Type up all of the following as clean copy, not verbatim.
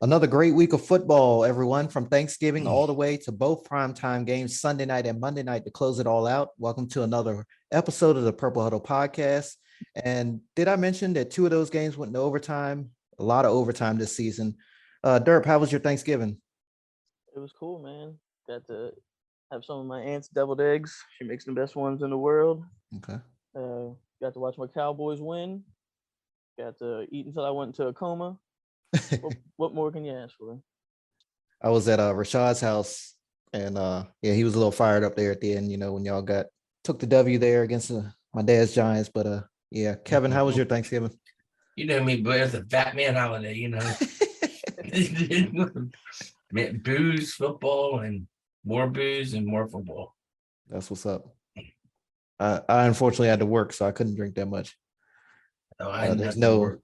Another great week of football, everyone, from Thanksgiving all the way to both primetime games, Sunday night and Monday night to close it all out. Welcome to another episode of the Purple Huddle podcast. And did I mention that two of those games went into overtime? A lot of overtime this season. Derp, how was your Thanksgiving? It was cool, man. Got to have some of my aunt's deviled eggs. She makes the best ones in the world. Okay. Uh, Got to watch my Cowboys win. Got to eat until I went into a coma. What more can you ask for? I was at Rashad's house, and yeah, he was a little fired up there at the end, when y'all took the W there against my dad's Giants. But yeah, Kevin, how was your Thanksgiving? You know me, but it's a fat man holiday, booze, football, and more booze and more football. That's what's up. I unfortunately had to work, so I couldn't drink that much. There's no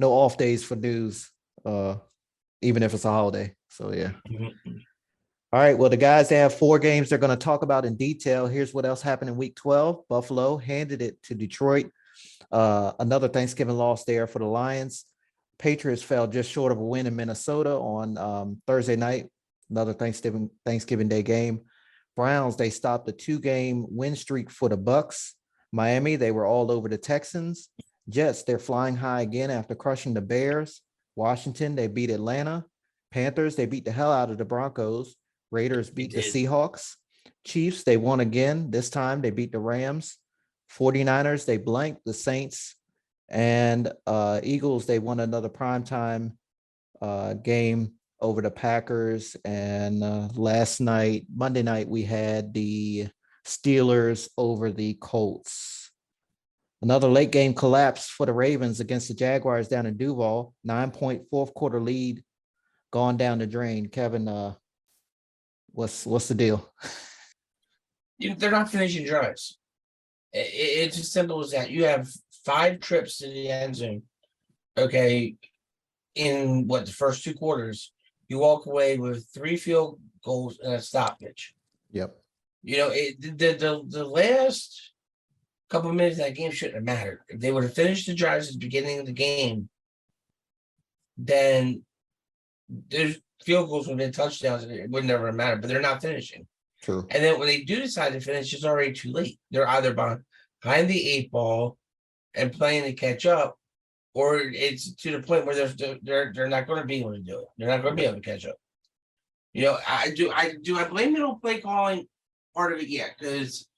off days for news, even if it's a holiday. So yeah. Mm-hmm. All right. Well, the guys, they have four games they're going to talk about in detail. Here's what else happened in week 12. Buffalo handed it to Detroit. Another Thanksgiving loss there for the Lions. Patriots fell just short of a win in Minnesota on Thursday night. Another Thanksgiving Day game. Browns, they stopped a 2-game win streak for the Bucks. Miami, they were all over the Texans. Jets, they're flying high again after crushing the Bears. Washington, they beat Atlanta. Panthers, they beat the hell out of the Broncos. Raiders beat the Seahawks. Chiefs, they won again. This time they beat the Rams. 49ers, they blanked the Saints. And Eagles, they won another primetime game over the Packers. And last night, Monday night, we had the Steelers over the Colts. Another late game collapse for the Ravens against the Jaguars down in Duval. 9-point fourth quarter lead gone down the drain. Kevin, what's the deal? They're not finishing drives. It's as simple as that. You have 5 trips to the end zone. Okay, in the first 2 quarters, you walk away with 3 field goals and a stoppage. Yep. The last couple of minutes of that game shouldn't have mattered. If they would have finished the drives at the beginning of the game, then there's field goals would have been touchdowns and it would never have mattered, but they're not finishing. True. And then when they do decide to finish, it's already too late. They're either behind the 8 ball and playing to catch up, or it's to the point where they're not going to be able to do it. They're not going to be able to catch up. I blame it on play calling part of it yet, because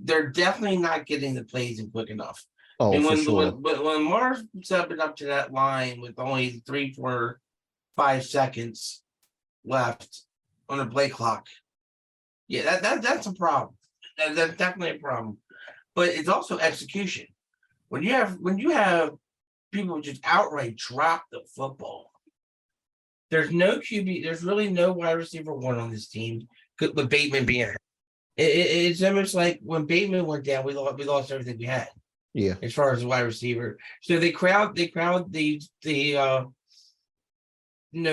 they're definitely not getting the plays in quick enough. Oh, and for sure. when Mars up it up to that line with only 3, 4, 5 seconds left on the play clock, yeah, that's a problem. That's definitely a problem. But it's also execution. When you have people just outright drop the football, there's no QB. There's really no wide receiver one on this team. With Bateman being, it's almost like when Bateman went down, we lost everything we had. Yeah. As far as the wide receiver, so they crowd they put 8 in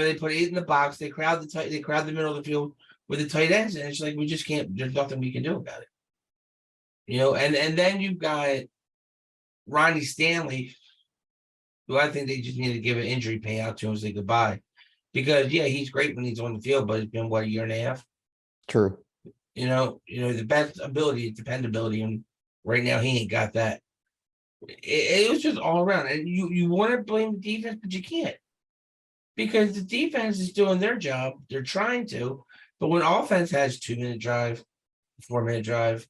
the box. They crowd the middle of the field with the tight ends, and it's like we just can't. There's nothing we can do about it. And then you've got Ronnie Stanley, who I think they just need to give an injury payout to and say goodbye. Because yeah, he's great when he's on the field, but it's been a year and a half. True. The best ability is dependability, and right now he ain't got that. It was just all around, and you want to blame the defense, but you can't, because the defense is doing their job. They're trying to, but when offense has 2-minute drive, 4-minute drive,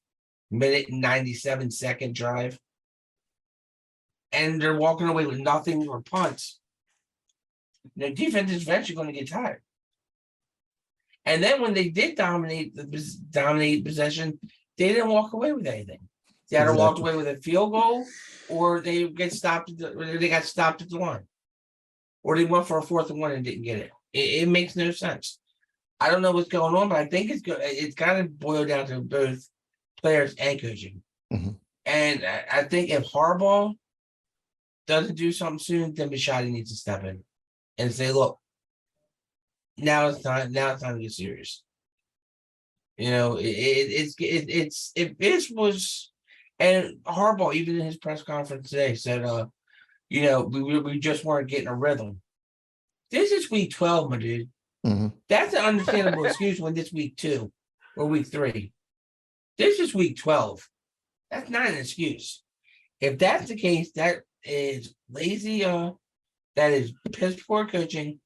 minute 97-second drive, and they're walking away with nothing or punts, defense is eventually going to get tired. And then when they did dominate possession, they didn't walk away with anything. They either walked away with a field goal, or they got stopped at the line, or they went for a 4th and 1 and didn't get it. It makes no sense. I don't know what's going on, but I think it's got to boil down to both players and coaching. Mm-hmm. And I think if Harbaugh doesn't do something soon, then Bisciotti needs to step in and say, "Look, now it's time to get serious." If this was, and Harbaugh, even in his press conference today, said, we just weren't getting a rhythm. This is week 12, my dude. Mhm. That's an understandable excuse when this week 2 or week 3. This is week 12. That's not an excuse. If that's the case, that is lazy. That is piss poor coaching,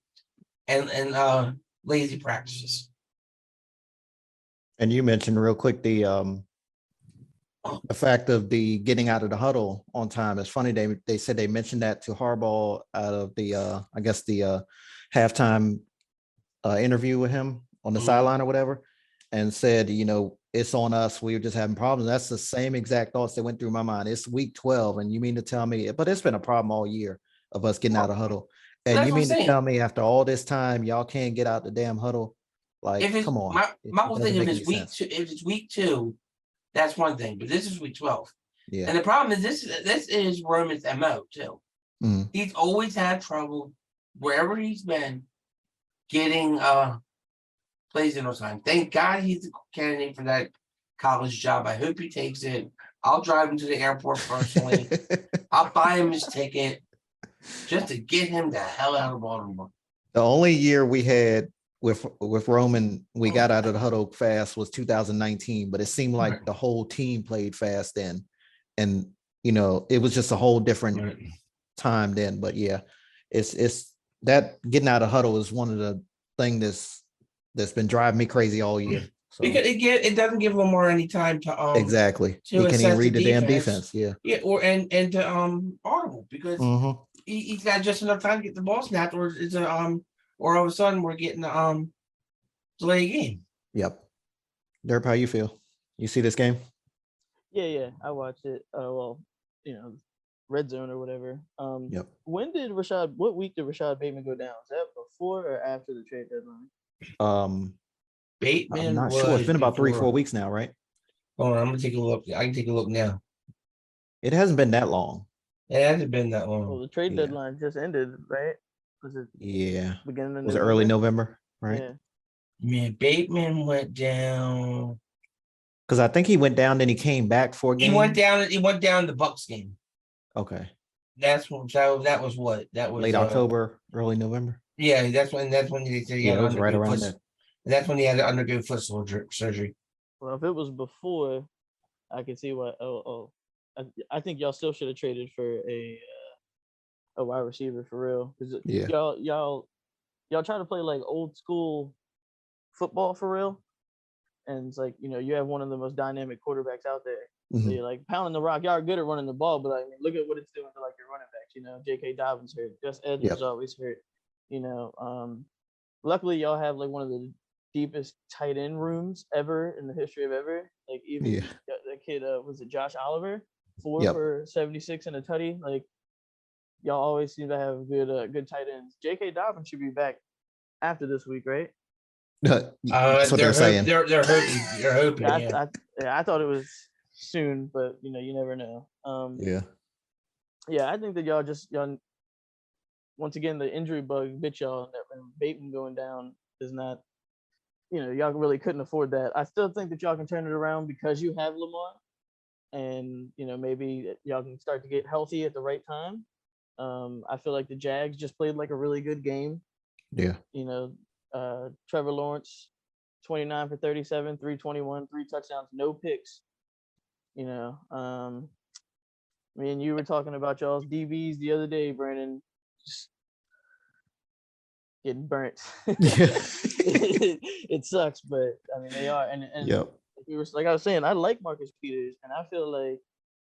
and lazy practices. And you mentioned real quick the fact of the getting out of the huddle on time. It's funny they said they mentioned that to Harbaugh out of the I guess the halftime interview with him on the Mhm. sideline or whatever, and said, it's on us. We were just having problems. That's the same exact thoughts that went through my mind. It's week 12, and you mean to tell me? But it's been a problem all year of us getting out of huddle. And That's you what I'm mean to saying. tell me after all this time, y'all can't get out the damn huddle? Like, If it's come on, my it whole doesn't thing, if make it's any week sense. 2, if it's week 2, that's one thing. But this is week 12, Yeah. and the problem is this is Roman's MO too. Mhm. He's always had trouble wherever he's been getting plays in on time. Thank God he's the candidate for that college job. I hope he takes it. I'll drive him to the airport personally. I'll buy him his ticket just to get him the hell out of Baltimore. The only year we had with Roman, we got out of the huddle fast was 2019, but it seemed like Right. the whole team played fast then. And it was just a whole different Right. time then. But yeah, it's that getting out of huddle is one of the things that's been driving me crazy all year. So Because it doesn't give Lamar any time to exactly. to He can't even assess the read the damn defense. defense. Yeah. Yeah, or and to audible because Mhm. he's got just enough time to get the ball snapped, or it's or all of a sudden we're getting delay game. Yep. Derp, how you feel? You see this game? Yeah, I watched it. Well, Red Zone or whatever. Yep. What week did Rashad Bateman go down? Is that before or after the trade deadline? I'm Bateman not sure. It's was been about 3-4 before. weeks now, right? Hold on, I'm gonna take a look. I can take a look now. It hasn't been that long. It hasn't been that Well, long. the trade Yeah. deadline just ended, right? Was it Yeah. beginning of Was it early November? Right? Yeah. Man, Bateman went down. Because I think he went down, then he came back for a game. He went down the Bucks game. Okay. That's what that was what that was Late October, early November. Yeah, that's when they said he Yeah, had it to was right undergo around foot. there. That's when he had to undergo foot surgery. Well, if it was before, I could see what. I think y'all still should have traded for a wide receiver for real. Because Yeah. y'all try to play like old school football for real, and it's like you have one of the most dynamic quarterbacks out there. So Mhm. you're like pounding the rock. Y'all are good at running the ball, but I mean, look at what it's doing to like your running backs. J.K. Dobbins hurt. Gus Edwards Yep. always hurt. Luckily y'all have like one of the deepest tight end rooms ever in the history of ever. Like even Yeah. that kid, was it Josh Oliver? 4 Yep. for 76 and a tutty. Like y'all always seem to have good tight ends. J.K. Dobbins should be back after this week, right? That's what they're saying. They're hoping. They're hoping. I thought it was soon, but you never know. Yeah. Yeah, I think that y'all once again the injury bug bit y'all, and Bateman going down is not. Y'all really couldn't afford that. I still think that y'all can turn it around because you have Lamar, and maybe y'all can start to get healthy at the right time. I feel like the Jags just played like a really good game. Yeah. Trevor Lawrence, 29 for 37, 321, 3 touchdowns, no picks. Me and you were talking about y'all's DBs the other day, Brandon. Just getting burnt. it sucks, but I mean they are. And Yep. like I was saying, I like Marcus Peters, and I feel like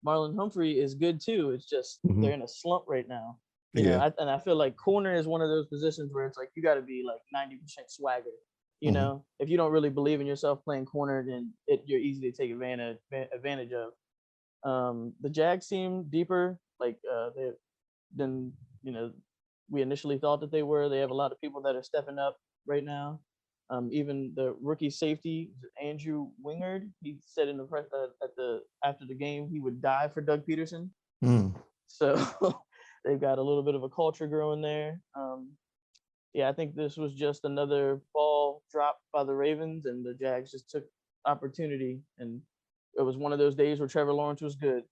Marlon Humphrey is good too. It's just Mhm. they're in a slump right now. Yeah. I feel like corner is one of those positions where it's like you got to be like 90% swagger. Mhm. If you don't really believe in yourself playing corner, then you're easy to take advantage of. The Jags seem deeper, like than we initially thought that they were. They have a lot of people that are stepping up right now. Even the rookie safety Andrew Wingard, he said in the press after the game he would die for Doug Peterson. Mm. So they've got a little bit of a culture growing there. Yeah, I think this was just another ball dropped by the Ravens, and the Jags just took opportunity. And it was one of those days where Trevor Lawrence was good.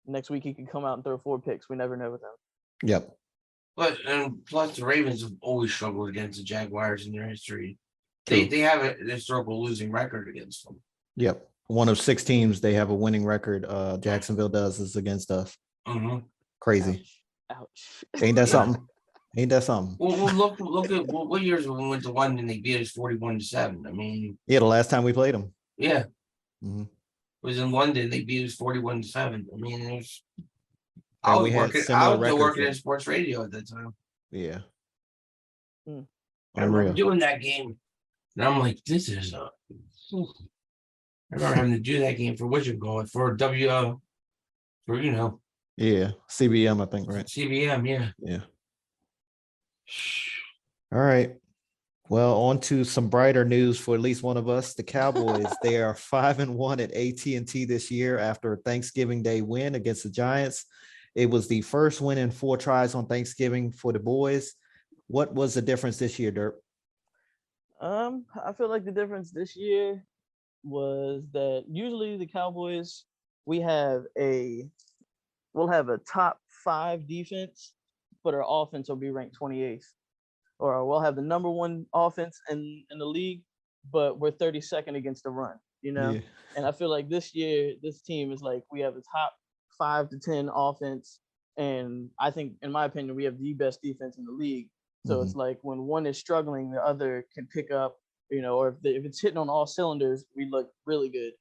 Next week he could come out and throw 4 picks. We never know with him. Yep. But and plus the Ravens have always struggled against the Jaguars in their history. True. They have a historical losing record against them. Yep. One of 6 teams they have a winning record. Jacksonville does is against us. Mhm. Crazy. Ouch. Ain't that Yeah. something? Ain't that something? Well, look at what years when we went to London, they beat us 41-7. I mean, Yeah, the last time we played them. yeah, Mhm. it was in London, they beat us 41-7. I mean, it was And we had I similar was still records. working in sports radio at that time. Yeah. Hmm. I remember Unreal. doing that game. And I'm like, this is a I remember having to do that game for what you call it for for Yeah. CBM, I think, right? CBM, yeah. Yeah. All right. Well, on to some brighter news for at least one of us. The Cowboys, they are 5-1 at AT&T this year after a Thanksgiving Day win against the Giants. It was the first win in 4 tries on Thanksgiving for the boys. What was the difference this year, Dirk? I feel like the difference this year was that usually the Cowboys, we have we'll have a top 5 defense, but our offense will be ranked 28th. Or we'll have the number 1 offense in the league, but we're 32nd against the run, Yeah. And I feel like this year, this team is like we have a top 5 to 10 offense. And I think, in my opinion, we have the best defense in the league. So it's like when one is struggling, the other can pick up, or if it's hitting on all cylinders, we look really good.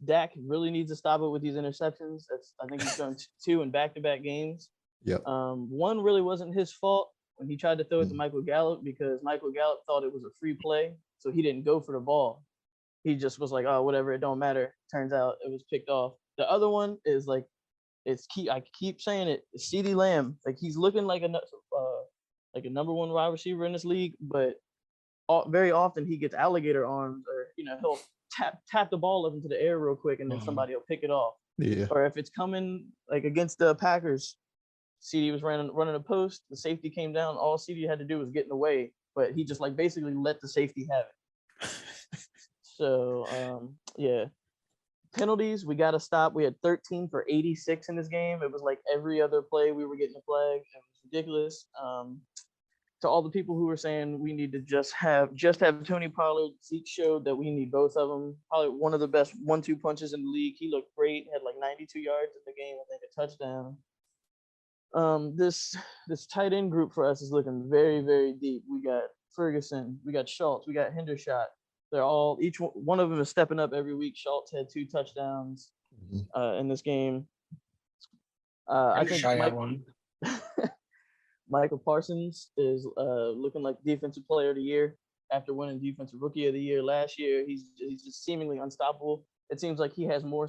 Dak really needs to stop it with these interceptions. I think he's thrown 2 in back-to-back games. Yep. One really wasn't his fault when he tried to throw it to Michael Gallup because Michael Gallup thought it was a free play, so he didn't go for the ball. He just was like, "Oh, whatever, it don't matter." Turns out it was picked off. The other one is like, I keep saying it. CeeDee Lamb, like he's looking like a number 1 wide receiver in this league, but very often he gets alligator arms, or he'll tap the ball up into the air real quick, and then somebody will pick it off. Yeah. Or if it's coming like against the Packers, CeeDee was running a post, the safety came down, all CeeDee had to do was get in the way, but he just like basically let the safety have it. So yeah. Penalties, we got to stop. We had 13 for 86 in this game. It was like every other play we were getting a flag. It was ridiculous. To all the people who were saying we need to just have Tony Pollard, Zeke showed that we need both of them. Probably one of the best 1-2 punches in the league. He looked great, had like 92 yards in the game, I think a touchdown. This tight end group for us is looking very, very deep. We got Ferguson, we got Schultz, we got Hendershot. They're all, each one of them is stepping up every week. Schultz had 2 touchdowns in this game. I think Michael Parsons is looking like defensive player of the year after winning defensive rookie of the year last year. He's just seemingly unstoppable. It seems like he has more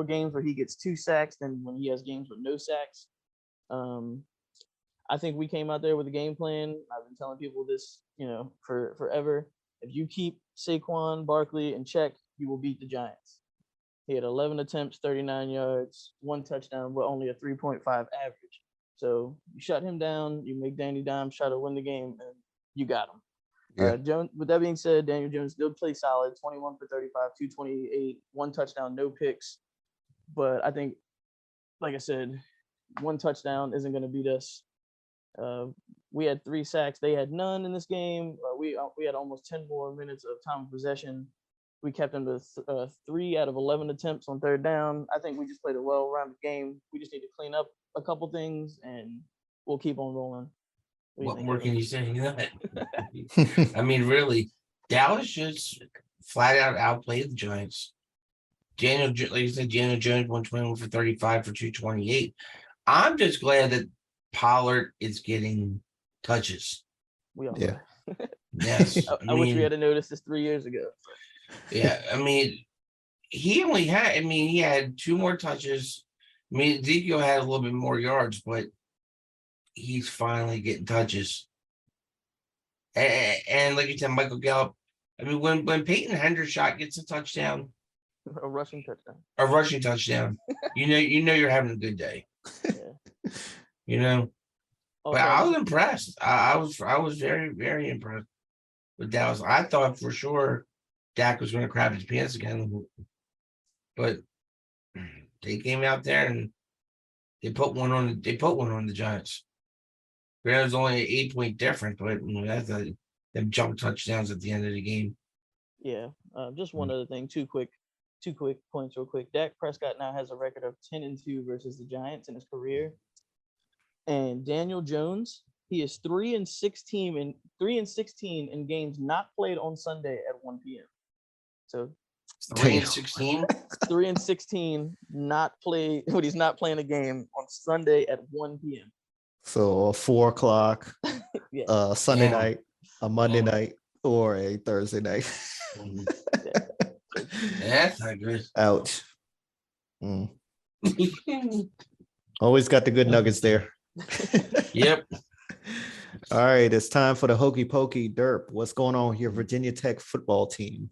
games where he gets 2 sacks than when he has games with no sacks. I think we came out there with a game plan. I've been telling people this, for forever. If you keep Saquon Barkley in check, you will beat the Giants. He had 11 attempts, 39 yards, 1 touchdown, but only a 3.5 average. So you shut him down, you make Danny Dimes try to win the game, and you got him. Yeah. Jones. With that being said, Daniel Jones did play solid, 21 for 35, 228, 1 touchdown, no picks. But I think, like I said, 1 touchdown isn't going to beat us. We had 3 sacks. They had none in this game. We had almost 10 more minutes of time of possession. We kept them to 3 out of 11 attempts on 3rd down. I think we just played a well-rounded game. We just need to clean up a couple things, and we'll keep on rolling. What more can you say? I mean, really, Dallas just flat out outplayed the Giants. Like you said, Daniel Jones 121 for 35 for 228. I'm just glad that Pollard is getting touches. We all Yeah. Yes. I wish we had to notice this 3 years ago. Yeah, I mean, he had 2 more touches. I mean, Ezekiel had a little bit more yards, but he's finally getting touches. And like you said, Michael Gallup. I mean, when Peyton Hendershot gets a touchdown, A rushing touchdown. you know you're having a good day. Yeah. But I was impressed. I was very, very impressed with Dallas. I thought for sure Dak was going to crap his pants again, but they came out there and they put one on the Giants. It was only an 8-point difference, but that's them jump touchdowns at the end of the game. Yeah. Just one other thing, two quick points, real quick. Dak Prescott now has a record of 10-2 versus the Giants in his career, and Daniel Jones, he is 3-16 in games not played on Sunday at 1 p.m. So 3-16. 3-16 not play when he's not playing a game on Sunday at 1 p.m. So a 4 o'clock Yeah. Sunday Damn. night, a Monday Damn. night, or a Thursday night. That's not good. Ouch. Mm. Always got the good nuggets there. Yep. All right, it's time for the hokey pokey derp. What's going on with your Virginia Tech football team?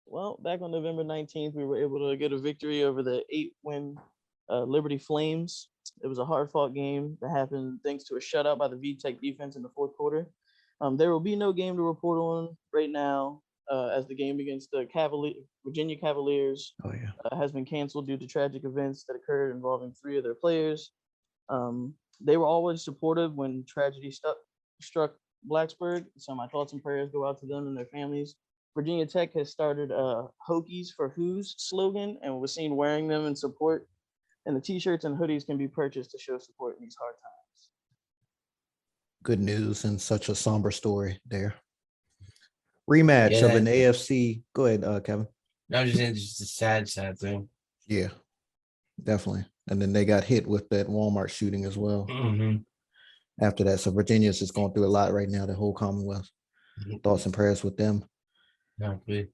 Well, back on November 19th, we were able to get a victory over the 8-win Liberty Flames. It was a hard-fought game that happened thanks to a shutout by the VTech defense in the fourth quarter. There will be no game to report on right now as the game against the Virginia Cavaliers Oh yeah. has been canceled due to tragic events that occurred involving 3 of their players. They were always supportive when tragedy struck Blacksburg, so my thoughts and prayers go out to them and their families. Virginia Tech has started Hokies for Who's slogan, and we're seen wearing them in support. And the T-shirts and hoodies can be purchased to show support in these hard times. Good news and such a somber story there. Rematch of an AFC. Go ahead, Kevin. No, just a sad thing. Yeah, definitely. And then they got hit with that Walmart shooting as well Mm-hmm. after that. So Virginia's just going through a lot right now, the whole Commonwealth. Thoughts and prayers with them. Not good.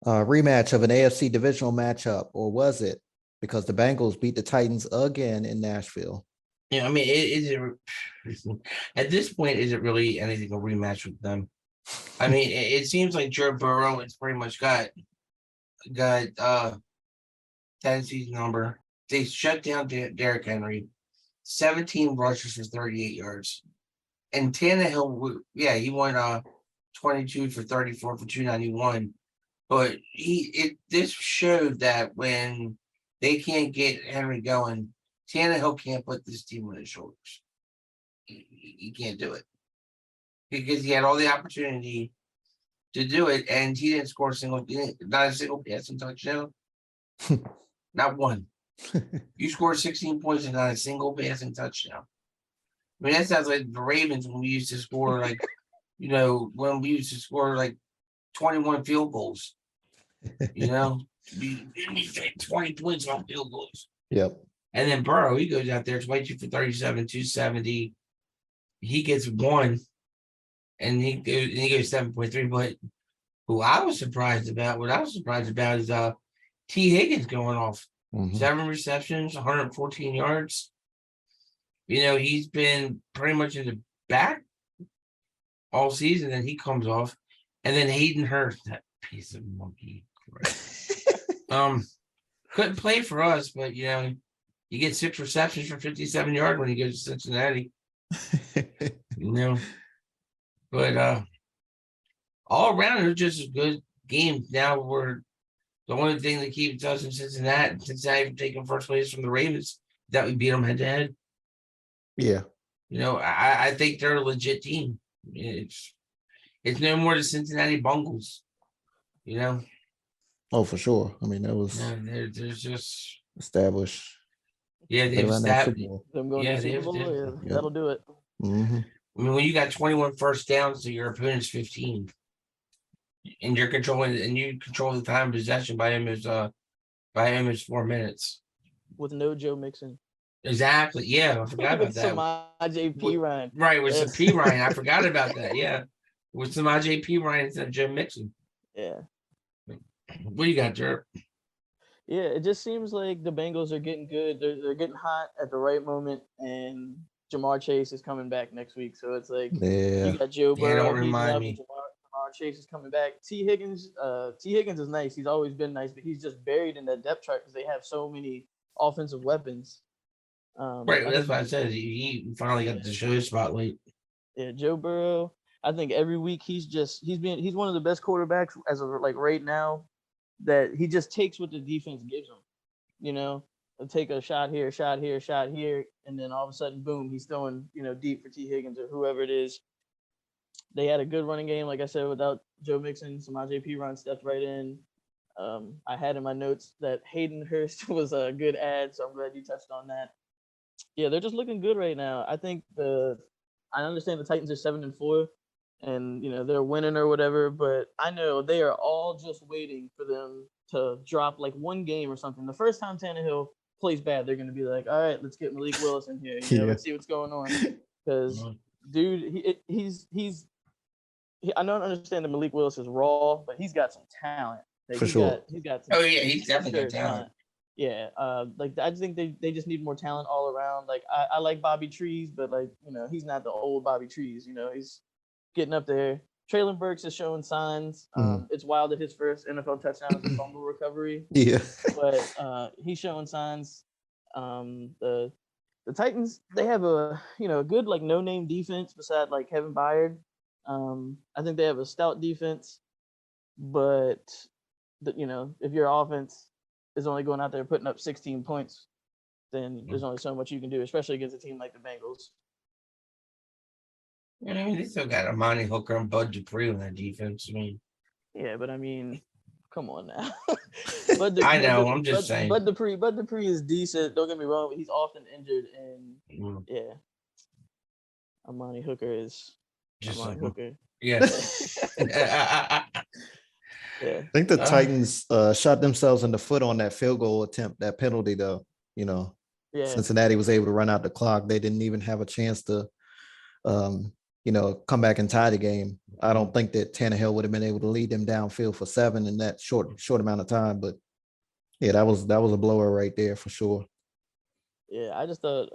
Rematch of an AFC divisional matchup, or was it? Because the Bengals beat the Titans again in Nashville. Yeah, I mean, at this point, is it really anything a rematch with them? I mean, it seems like Joe Burrow has pretty much got Tennessee's number. They shut down Derrick Henry, 17 rushes for 38 yards. And Tannehill, he won 22 for 34 for 291. But this showed that when they can't get Henry going, Tannehill can't put this team on his shoulders. He can't do it because he had all the opportunity to do it, and he didn't score not a single passing touchdown, not one. You scored 16 points and not a single passing touchdown. I mean, that sounds like the Ravens when we used to score when we used to score like 21 field goals. We 20 points on field goals. Yep. And then Burrow, he goes out there 22 for 37, 270. He gets 1, and he goes 7.3. But what I was surprised about is T. Higgins going off. Mhm. 7 receptions, 114 yards. He's been pretty much in the back all season, and he comes off. And then Hayden Hurst, that piece of monkey. Couldn't play for us, but you get 6 receptions for 57 yards when he goes to Cincinnati. But all around it was just a good game. Now the only thing that keeps us in Cincinnati from taking first place from the Ravens, that we beat them head to head. Yeah. I think they're a legit team. It's no more the Cincinnati Bungles. Oh, for sure. I mean, that was They're just established. Yeah, Right they've around that established. Super Bowl. Them going to the Super Bowl, that'll do it. Mhm. I mean, when you got 21 first downs to your opponent's 15, and you control the time of possession by almost 4 minutes. With no Joe Mixon. Exactly. Yeah, I forgot about With that. Samaj P. Ryan. Right, with some Yes. P. Ryan. I forgot about that. Yeah. With some P. Ryan instead of Joe Mixon. Yeah. What do you got, Derp? Yeah, it just seems like the Bengals are getting good. They're getting hot at the right moment, and Jamar Chase is coming back next week. So it's like Yeah. you got Joe Yeah, Burrow, don't he's remind up, me. and Jamar Chase is coming back. T. Higgins is nice. He's always been nice, but he's just buried in that depth chart because they have so many offensive weapons. Right, that's what I said. He finally got the show spotlight. Yeah, Joe Burrow. I think every week he's one of the best quarterbacks as of like right now, that he just takes what the defense gives him. take a shot here, shot here, shot here, and then all of a sudden, boom, he's throwing, deep for T. Higgins or whoever it is. They had a good running game, like I said, without Joe Mixon. Samaje Perine stepped right in. I had in my notes that Hayden Hurst was a good ad, so I'm glad you touched on that. Yeah, they're just looking good right now. I think I understand the Titans are 7-4, and they're winning or whatever, but I know they are all just waiting for them to drop like one game or something. The first time Tannehill plays bad, they're gonna be like, all right, let's get Malik Willis in here. Yeah. Let's see what's going on. Because dude, I don't understand that Malik Willis is raw, but he's got some talent. Like, For sure. He's got Oh, yeah, he's definitely got talent. Yeah, like I just think they just need more talent all around. Like I like Bobby Trees, but like he's not the old Bobby Trees. He's getting up there. Traylon Burks is showing signs. It's wild that his first NFL touchdown is a fumble recovery, Yeah. but he's showing signs. The Titans, they have a good like no name defense beside like Kevin Byard. I think they have a stout defense, but if your offense is only going out there putting up 16 points, then there's only so much you can do, especially against a team like the Bengals. And I mean, they still got Amani Hooker and Bud Dupree on that defense. I mean, Yeah, but I mean, come on now. I know. I'm just saying. Bud Dupree is decent. Don't get me wrong, but he's often injured, and yeah, Amani Hooker is Just Amani like Hooker. yeah. Yeah. I think the Titans shot themselves in the foot on that field goal attempt, that penalty, though. Yeah. Cincinnati was able to run out the clock. They didn't even have a chance to, come back and tie the game. I don't think that Tannehill would have been able to lead them downfield for 7 in that short amount of time. But yeah, that was a blower right there for sure. Yeah, I just thought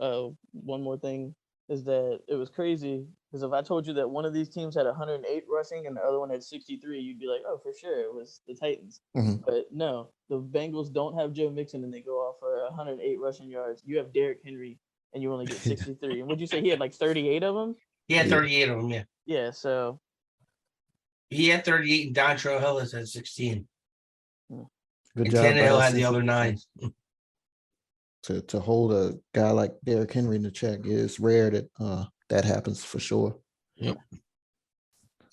one more thing is that it was crazy because if I told you that one of these teams had 108 rushing and the other one had 63, you'd be like, oh, for sure, it was the Titans. Mhm. But no, the Bengals don't have Joe Mixon and they go off for 108 rushing yards. You have Derrick Henry and you only get 63. And would you say he had like 38 of them? He had 38 of them, yeah. Yeah, so. He had 38 and Dontrell Hillis had 16. Good And job. by Tannehill that had the other Cincinnati 9. To hold a guy like Derrick Henry in the check is rare that happens for sure. Yep.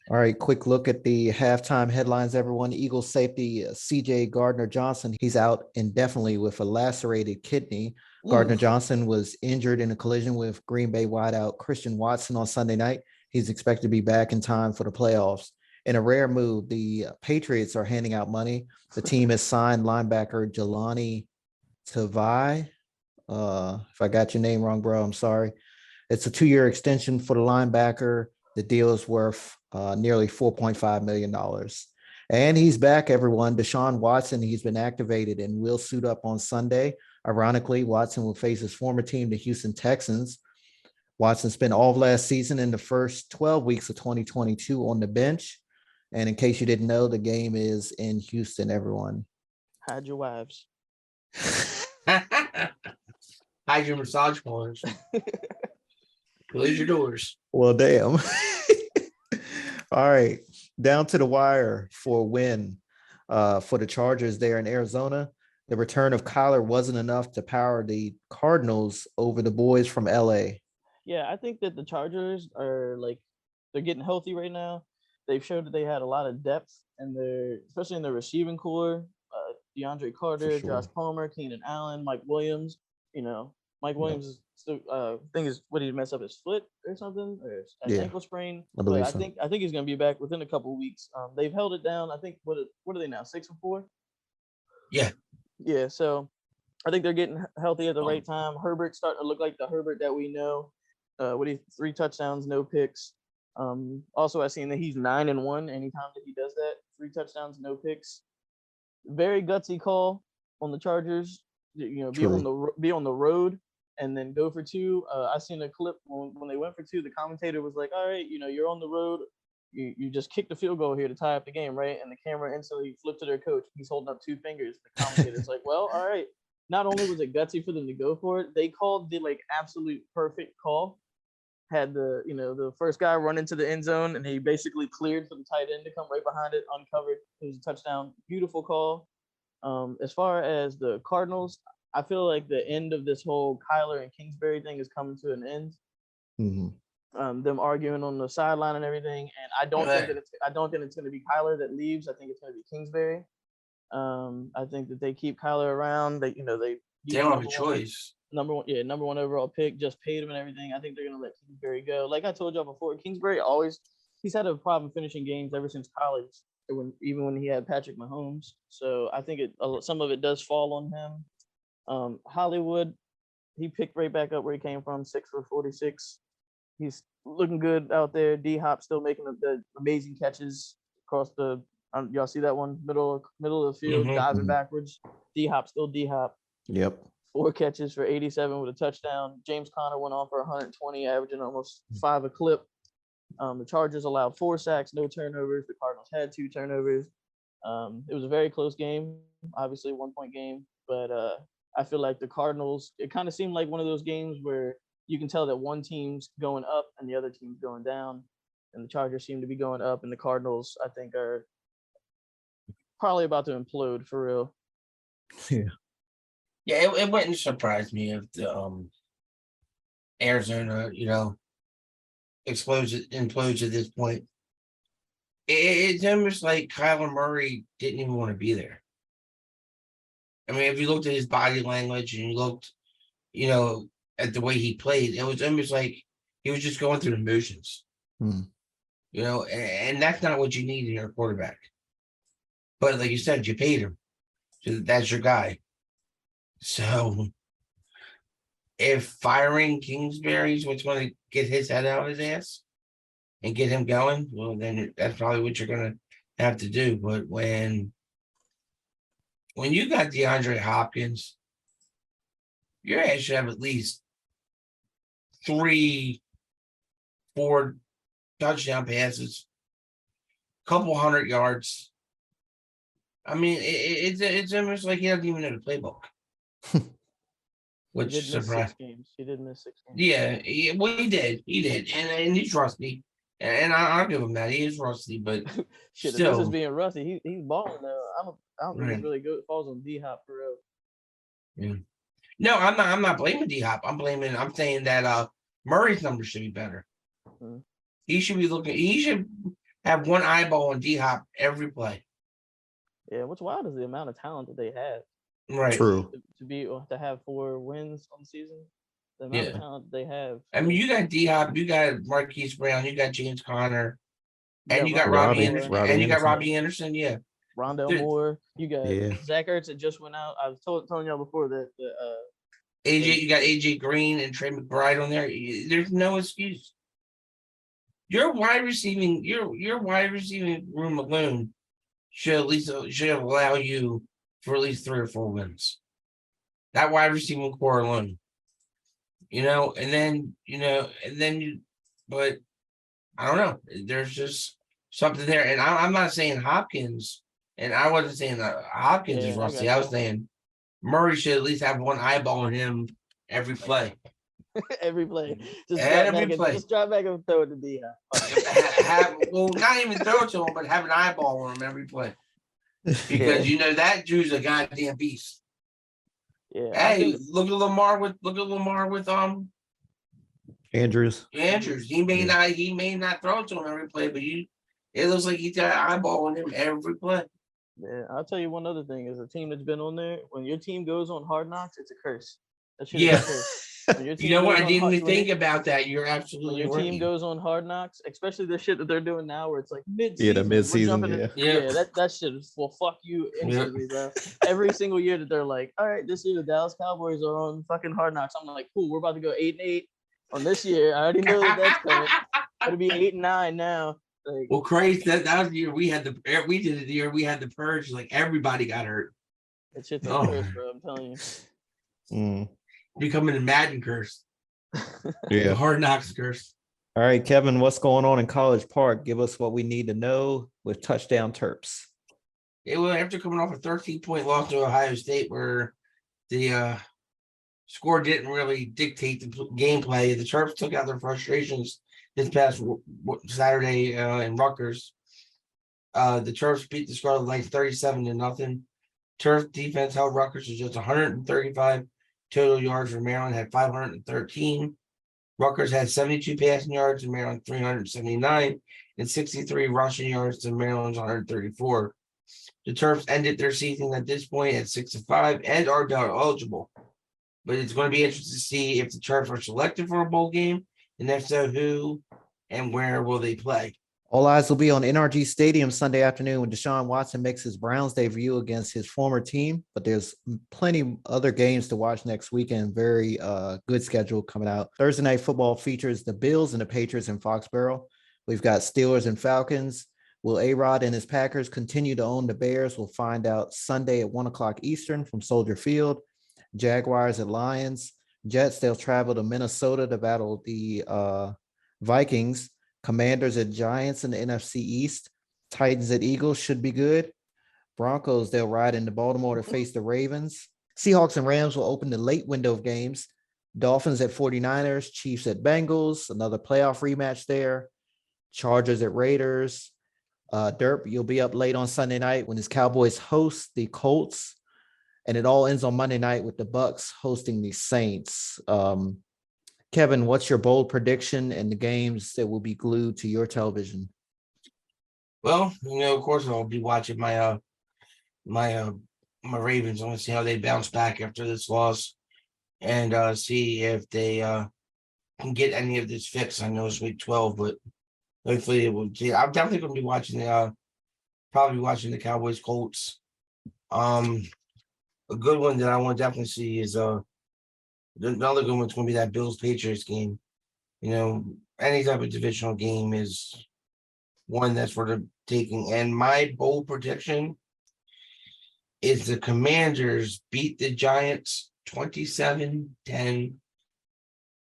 All right, quick look at the halftime headlines, everyone. Eagles safety CJ Gardner-Johnson, he's out indefinitely with a lacerated kidney. Gardner-Johnson was injured in a collision with Green Bay wideout Christian Watson on Sunday night. He's expected to be back in time for the playoffs. In a rare move, the Patriots are handing out money. The team has signed linebacker Jelani Tavai. If I got your name wrong, bro, I'm sorry. It's a 2-year extension for the linebacker. The deal is worth nearly $4.5 million. And he's back, everyone. Deshaun Watson, he's been activated and will suit up on Sunday. Ironically, Watson will face his former team, the Houston Texans. Watson spent all of last season in the first 12 weeks of 2022 on the bench. And in case you didn't know, the game is in Houston, everyone. Hide your wives. Hide your massage parlors. Close your doors. Well, damn. All right. Down to the wire for a win for the Chargers there in Arizona. The return of Kyler wasn't enough to power the Cardinals over the boys from LA. Yeah, I think that the Chargers are they're getting healthy right now. They've showed that they had a lot of depth and especially in their receiving core. DeAndre Carter, sure. Josh Palmer, Keenan Allen, Mike Williams. Mike Williams is still I think what did he mess up his foot or something or an ankle sprain? I believe but so. I think he's gonna be back within a couple of weeks. They've held it down. I think what are they now? 6-4? Yeah. Yeah, so I think they're getting healthy at the right time. Herbert's starting to look like the Herbert that we know. 3 touchdowns, no picks. Also, I've seen that he's 9-1 anytime that he does that. 3 touchdowns, no picks. Very gutsy call on the Chargers. Be on the road and then go for 2. I seen a clip when they went for 2. The commentator was like, "All right, you're on the road. You just kicked the field goal here to tie up the game, right?" And the camera instantly flipped to their coach. He's holding up 2 fingers. The commentator's like, "Well, all right." Not only was it gutsy for them to go for it, they called the absolute perfect call. Had the first guy run into the end zone and he basically cleared for the tight end to come right behind it, uncovered. It was a touchdown. Beautiful call. As far as the Cardinals, I feel like the end of this whole Kyler and Kingsbury thing is coming to an end. Mhm. Them arguing on the sideline and everything, and I don't think Right. it's going to be Kyler that leaves. I think it's going to be Kingsbury. I think that they keep Kyler around. They They he's don't have a choice. number one overall pick, just paid him and everything. I think they're gonna let Kingsbury go. Like I told y'all before, Kingsbury he's had a problem finishing games ever since college, even when he had Patrick Mahomes. So I think some of it does fall on him. Hollywood, he picked right back up where he came from, 6 for 46. He's looking good out there. D Hop still making the amazing catches across the. Y'all see that one middle of the field, diving Mhm. backwards. D Hop still D Hop. Yep. 4 catches for 87 with a touchdown. James Conner went on for 120, averaging almost 5 a clip. The Chargers allowed 4 sacks, no turnovers. The Cardinals had 2 turnovers. It was a very close game, obviously 1-point game, but I feel like the Cardinals, it kind of seemed like one of those games where you can tell that one team's going up and the other team's going down, and the Chargers seem to be going up, and the Cardinals, I think, are probably about to implode for real. Yeah. Yeah, it wouldn't surprise me if the Arizona, implodes at this point. It's almost like Kyler Murray didn't even want to be there. I mean, if you looked at his body language and you looked, at the way he played, it was almost like he was just going through the motions. Hmm. And that's not what you need in your quarterback. But like you said, you paid him. So that's your guy. So if firing Kingsbury is what's going to get his head out of his ass and get him going, well, then that's probably what you're going to have to do. But when you got DeAndre Hopkins, your ass should have at least 3, 4 touchdown passes, couple 100 yards. I mean, it's almost like he doesn't even know the playbook. Which He did miss surprised. 6 games. He did miss 6 games. Yeah, he did, and he's rusty, and I'll give him that. He is rusty, but Shit, if this is still, being rusty, he's balling though. I don't think right. it's really good. Falls on D Hop for real. Yeah. No, I'm not blaming D Hop. I'm saying that Murray's numbers should be better. Mhm. He should have one eyeball on D Hop every play. Yeah, what's wild is the amount of talent that they have. Right. True. To have 4 wins on the season. The amount of Yeah. talent they have. I mean, you got D Hop, you got Marquise Brown, you got James Conner, and you got Rondale Robbie Moore, Anderson, Robbie and you got Anderson. Robbie Anderson. Yeah. Rondale Dude. Moore. You got Yeah. Zach Ertz that just went out. I was telling y'all before that You got AJ Green and Trey McBride on there. There's no excuse. Your wide receiving room alone should allow you for at least 3 or 4 wins. That wide receiving core alone. But I don't know. There's just something there. And I'm not saying Hopkins, and I wasn't saying that Hopkins is Yeah, I rusty. got I was saying Murray should at least have one eyeball on him every play. every play. Every play. Just drop back and throw it to D Have not even throw it to him, but have an eyeball on him every play. Because that dude's a goddamn beast. Yeah. Hey, look at Lamar with Andrews. Andrews. He may not throw it to him every play, but it looks like he's got an eyeball on him every play. Yeah, I'll tell you one other thing. As a team that's been on there, when your team goes on Hard Knocks, it's a curse. That shit Yeah. is a curse. When your team You know what? goes I on didn't Hard- even when think your- about that. You're when absolutely your right. team goes on Hard Knocks, especially the shit that they're doing now, where it's like mid Yeah, the season. mid-season, yeah. That shit will fuck you instantly, bro. Every single year that they're like, all right, this year the Dallas Cowboys are on fucking Hard Knocks. I'm like, cool, we're about to go 8-8 on this year. I already know that's coming. It'll be 8-9 now. Like, Well, crazy. That was the year we did it the year we had the purge. Like everybody got hurt. that shit's a Oh. curse, bro. I'm telling you. Mm. Becoming a Madden curse. The Yeah. Hard Knocks curse. All right, Kevin, what's going on in College Park? Give us what we need to know with Touchdown Terps. It was after coming off a 13-point loss to Ohio State, where the score didn't really dictate the gameplay. The Terps took out their frustrations this past Saturday in Rutgers. The Terps beat the Scarlet Knights 37-0. Turf defense held Rutgers to just 135 total yards, where Maryland had 513. Rutgers had 72 passing yards and Maryland 379, and 63 rushing yards to Maryland's 134. The Terps ended their season at this point at 6-5 and are now eligible. But it's going to be interesting to see if the Terps are selected for a bowl game, and if so, who and where will they play? All eyes will be on NRG Stadium Sunday afternoon when Deshaun Watson makes his Browns debut against his former team. But there's plenty other games to watch next weekend. Very good schedule coming out. Thursday Night Football features the Bills and the Patriots in Foxborough. We've got Steelers and Falcons. Will A-Rod and his Packers continue to own the Bears? We'll find out Sunday at 1 o'clock Eastern from Soldier Field. Jaguars at Lions. Jets, they'll travel to Minnesota to battle the Vikings. Commanders at Giants in the NFC East. Titans at Eagles should be good. Broncos, they'll ride into Baltimore to face the Ravens. Seahawks and Rams will open the late window of games. Dolphins at 49ers, Chiefs at Bengals, another playoff rematch there. Chargers at Raiders. Derp, you'll be up late on Sunday night when his Cowboys host the Colts. And it all ends on Monday night with the Bucks hosting the Saints. Kevin, what's your bold prediction and the games that will be glued to your television? Well, of course, I'll be watching my Ravens. I want to see how they bounce back after this loss, and see if they can get any of this fixed. I know it's week 12, but hopefully it will. I'm definitely going to be watching probably watching the Cowboys Colts. A good one that I want to definitely see is another good one's going to be that Bills Patriots game. Any type of divisional game is one that's for the taking. And my bold prediction is the Commanders beat the Giants 27-10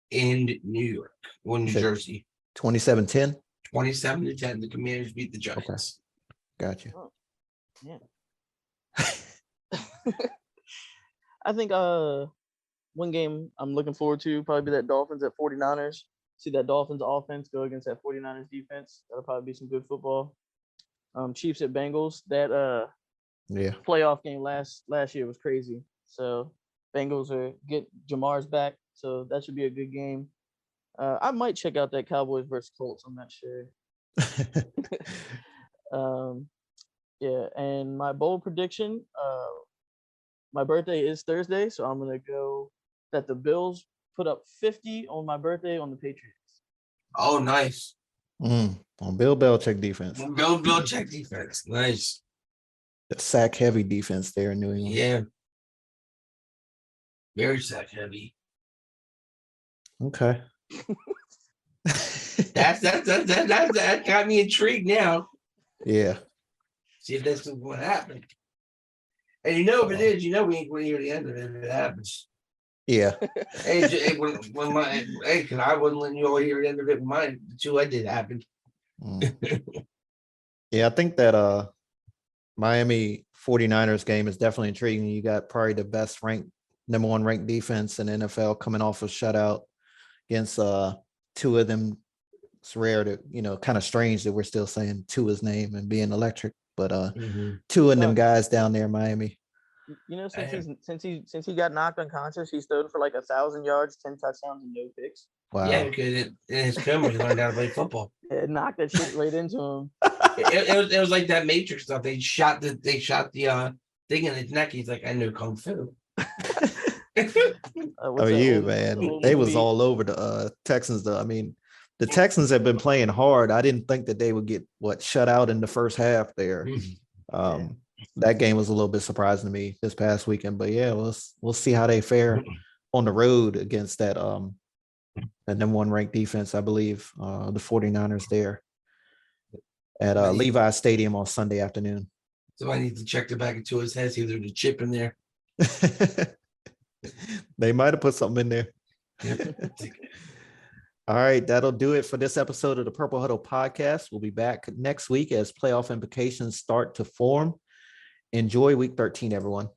in New York or New Jersey. 27-10? 27-10. The Commanders beat the Giants. Okay. Gotcha. Oh, yeah. I think one game I'm looking forward to probably be that Dolphins at 49ers. See that Dolphins offense go against that 49ers defense. That'll probably be some good football. Chiefs at Bengals. That playoff game last year was crazy. So Bengals are get Jamar's back. So that should be a good game. I might check out that Cowboys versus Colts. I'm not sure. Yeah, and my bold prediction, my birthday is Thursday, so I'm gonna go that the Bills put up 50 on my birthday on the Patriots. Oh, nice. On Bill Belichick defense. Bill Belichick defense. Nice. The sack heavy defense there in New England. Yeah. Very sack heavy. Okay. That got me intrigued now. Yeah. See if that's what happened. And if it is, we ain't going to hear the end of it if it happens. Yeah. Hey, because I wasn't letting you all hear the end of it. Mine, the two I did happen. Yeah, I think that Miami 49ers game is definitely intriguing. You got probably the best number one ranked defense in the NFL coming off a shutout against two of them. It's rare to, kind of strange that we're still saying Tua's name and being electric, but two of them guys down there in Miami. Since he got knocked unconscious, he's thrown for like 1,000 yards, 10 touchdowns, and no picks. Wow. Yeah, because in his coma, he learned how to play football. It knocked that shit right into him. It was like that Matrix stuff. They shot the thing in his neck. He's like, I know kung fu. Man? They was all over the Texans though. I mean, the Texans have been playing hard. I didn't think that they would get shut out in the first half there. That game was a little bit surprising to me this past weekend, but yeah, we'll see how they fare on the road against that number one ranked defense, I believe, the 49ers there at Levi Stadium on Sunday afternoon. So I need to check the back into his head, see if there's a chip in there. They might have put something in there. All right, that'll do it for this episode of the Purple Huddle podcast. We'll be back next week as playoff implications start to form. Enjoy week 13, everyone.